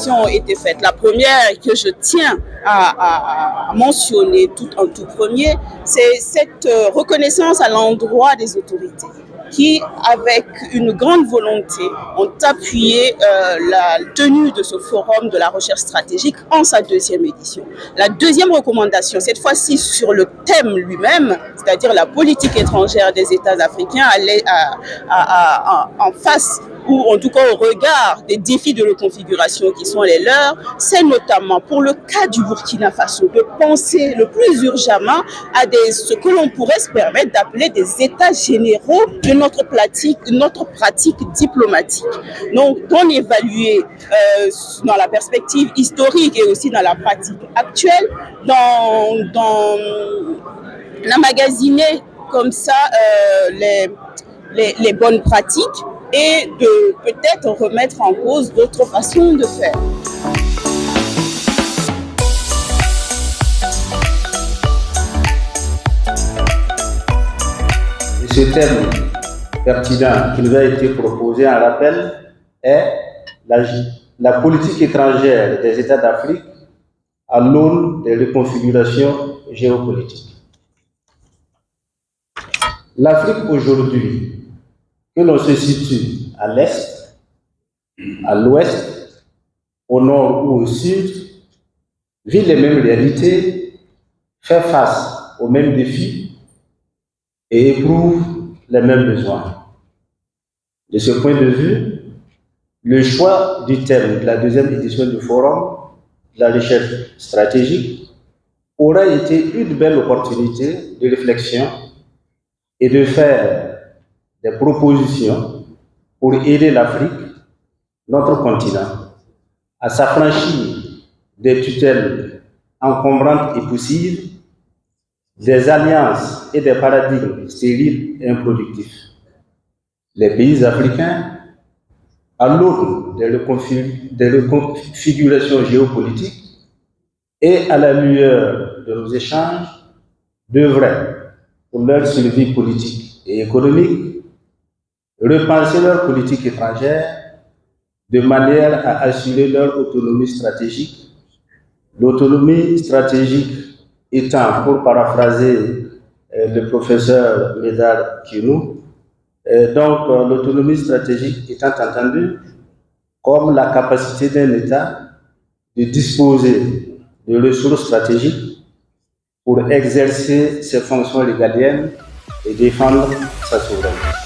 recommandations ont été faites. La première que je tiens à mentionner en tout premier, c'est cette reconnaissance à l'endroit des autorités qui, avec une grande volonté, ont appuyé la tenue de ce forum de la recherche stratégique en sa deuxième édition. La deuxième recommandation, cette fois-ci sur le thème lui-même, c'est-à-dire la politique étrangère des États africains en face ou en tout cas au regard des défis de reconfiguration qui sont les leurs, c'est notamment pour le cas du Burkina Faso de penser le plus urgemment à ce que l'on pourrait se permettre d'appeler des états généraux de notre pratique diplomatique. Donc, d'en évaluer dans la perspective historique et aussi dans la pratique actuelle, d'emmagasiner comme ça les bonnes pratiques et de peut-être remettre en cause d'autres façons de faire. Ce thème pertinent qui nous a été proposé en rappel est la politique étrangère des États d'Afrique à l'aune des reconfigurations géopolitiques. L'Afrique aujourd'hui, que l'on se situe à l'est, à l'ouest, au nord ou au sud, vit les mêmes réalités, fait face aux mêmes défis et éprouve les mêmes besoins. De ce point de vue, le choix du thème de la deuxième édition du Forum de la recherche stratégique aura été une belle opportunité de réflexion et de faire des propositions pour aider l'Afrique, notre continent, à s'affranchir des tutelles encombrantes et poussives, des alliances et des paradigmes stériles et improductifs. Les pays africains, à l'aune des reconfigurations géopolitiques et à la lueur de nos échanges, devraient, pour leur survie politique et économique, repenser leur politique étrangère de manière à assurer leur autonomie stratégique. L'autonomie stratégique étant, pour paraphraser le professeur Médard Kinou, donc l'autonomie stratégique étant entendue comme la capacité d'un État de disposer de ressources stratégiques pour exercer ses fonctions régaliennes et défendre sa souveraineté.